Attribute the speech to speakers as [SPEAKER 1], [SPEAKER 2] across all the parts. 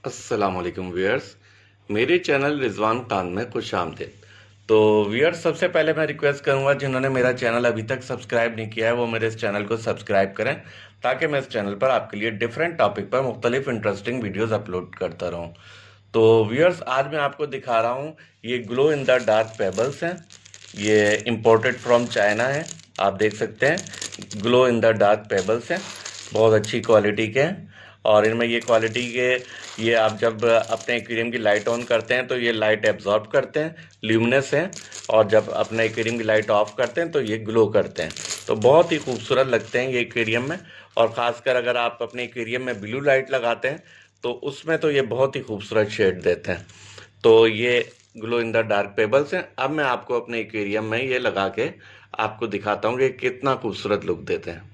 [SPEAKER 1] अस्सलामुअलैकुम व्यूअर्स। मेरे चैनल रिजवान खान में खुश आमदीद। तो व्यूअर्स, सबसे पहले मैं रिक्वेस्ट करूंगा जिन्होंने मेरा चैनल अभी तक सब्सक्राइब नहीं किया है वो मेरे इस चैनल को सब्सक्राइब करें, ताकि मैं इस चैनल पर आपके लिए डिफरेंट टॉपिक पर मुख्तलिफ इंटरेस्टिंग वीडियोस अपलोड करता रहूं। तो व्यूअर्स, आज मैं आपको दिखा रहा हूं, ये glow in the dark pebbles हैं। ये इम्पोर्टेड फ्रॉम चाइना है। आप देख सकते हैं, glow in the dark pebbles हैं, बहुत अच्छी क्वालिटी के हैं। और इनमें ये क्वालिटी के, ये आप जब अपने एक्वेरियम की लाइट ऑन करते हैं तो ये लाइट एब्जॉर्ब करते हैं, ल्यूमिनस हैं। और जब अपने एक्वेरियम की लाइट ऑफ करते हैं तो ये ग्लो करते हैं। तो बहुत ही खूबसूरत लगते हैं ये एक्वेरियम में। और ख़ासकर अगर आप अपने एक्वेरियम में ब्लू लाइट लगाते हैं तो उसमें तो ये बहुत ही खूबसूरत शेड देते हैं। तो ये glow in the dark pebbles हैं। अब मैं आपको अपने एक्वेरियम में ये लगा के आपको दिखाता हूँ कि कितना खूबसूरत लुक देते हैं।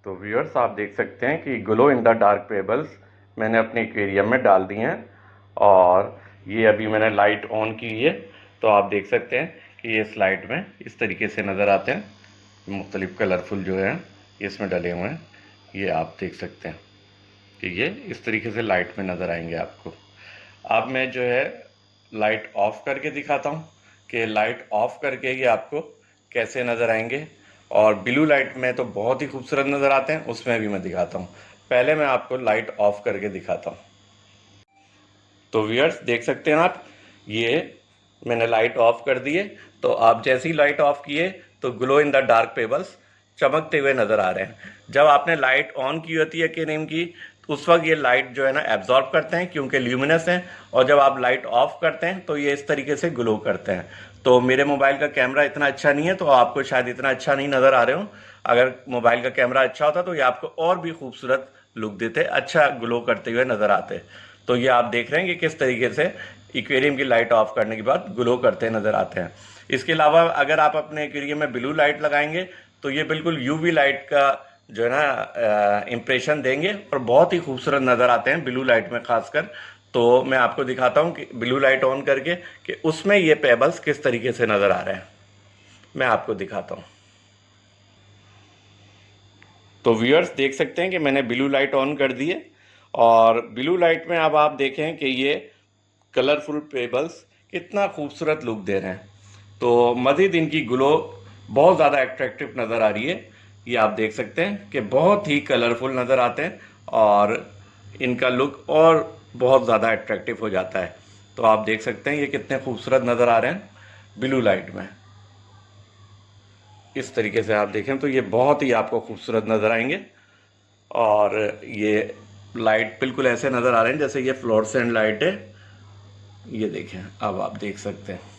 [SPEAKER 1] तो व्यूअर्स, आप देख सकते हैं कि glow in the dark pebbles मैंने अपने एक्वेरियम में डाल दिए हैं। और ये अभी मैंने लाइट ऑन की है, तो आप देख सकते हैं कि ये स्लाइड में इस तरीके से नज़र आते हैं। मुख्तलिफ कलरफुल जो है ये इसमें डले हुए हैं, ये आप देख सकते हैं कि ये इस तरीके से लाइट में नज़र आएंगे आपको। अब मैं जो है लाइट ऑफ करके दिखाता हूँ कि लाइट ऑफ करके ये आपको कैसे नज़र आएंगे। और ब्लू लाइट में तो बहुत ही खूबसूरत नज़र आते हैं, उसमें भी मैं दिखाता हूँ। पहले मैं आपको लाइट ऑफ करके दिखाता हूँ। तो व्यूअर्स, देख सकते हैं आप, ये मैंने लाइट ऑफ कर दिए। तो आप जैसे ही लाइट ऑफ किए तो glow in the dark pebbles चमकते हुए नज़र आ रहे हैं। जब आपने लाइट ऑन की होती है कि नहीं की, तो उस वक्त ये लाइट जो है ना एब्जॉर्ब करते हैं, क्योंकि ल्यूमिनस हैं। और जब आप लाइट ऑफ करते हैं तो ये इस तरीके से ग्लो करते हैं। तो मेरे मोबाइल का कैमरा इतना अच्छा नहीं है, तो आपको शायद इतना अच्छा नहीं नज़र आ रहे हो। अगर मोबाइल का कैमरा अच्छा होता तो ये आपको और भी खूबसूरत लुक देते, अच्छा ग्लो करते हुए नज़र आते। तो ये आप देख रहे हैं कि किस तरीके से एक्वेरियम की लाइट ऑफ करने के बाद ग्लो करते नज़र आते हैं। इसके अलावा अगर आप अपने एक्वेरियम में ब्लू लाइट लगाएंगे तो ये बिल्कुल यूवी लाइट का जो है ना इम्प्रेशन देंगे, और बहुत ही खूबसूरत नज़र आते हैं ब्लू लाइट में खासकर। तो मैं आपको दिखाता हूँ कि ब्लू लाइट ऑन करके कि उसमें ये पेबल्स किस तरीके से नज़र आ रहे हैं। मैं आपको दिखाता हूँ। तो व्यूअर्स, देख सकते हैं कि मैंने ब्लू लाइट ऑन कर दी है। और ब्लू लाइट में अब आप देखें कि ये कलरफुल पेबल्स कितना खूबसूरत लुक दे रहे हैं। तो मज़ीद इनकी ग्लो बहुत ज़्यादा एट्रैक्टिव नज़र आ रही है। ये आप देख सकते हैं कि बहुत ही कलरफुल नज़र आते हैं, और इनका लुक और बहुत ज़्यादा एट्रैक्टिव हो जाता है। तो आप देख सकते हैं ये कितने खूबसूरत नज़र आ रहे हैं ब्लू लाइट में। इस तरीके से आप देखें तो ये बहुत ही आपको खूबसूरत नज़र आएंगे। और ये लाइट बिल्कुल ऐसे नज़र आ रहे हैं जैसे ये फ्लोरेसेंट लाइट है। ये देखें, अब आप देख सकते हैं।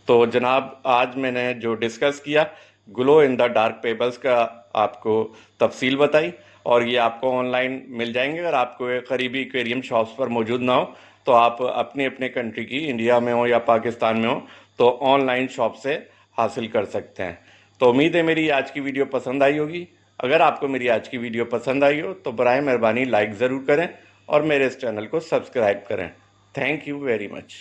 [SPEAKER 1] तो जनाब, आज मैंने जो डिस्कस किया glow in the dark pebbles का, आपको तफसील बताई। और ये आपको ऑनलाइन मिल जाएंगे। अगर आपको करीबी एक्वेरियम शॉप्स पर मौजूद ना हो तो आप अपने अपने कंट्री की, इंडिया में हो या पाकिस्तान में हो, तो ऑनलाइन शॉप से हासिल कर सकते हैं। तो उम्मीद है मेरी आज की वीडियो पसंद आई होगी। अगर आपको मेरी आज की वीडियो पसंद आई हो तो बराए मेहरबानी लाइक ज़रूर करें और मेरे इस चैनल को सब्सक्राइब करें। Thank you very much.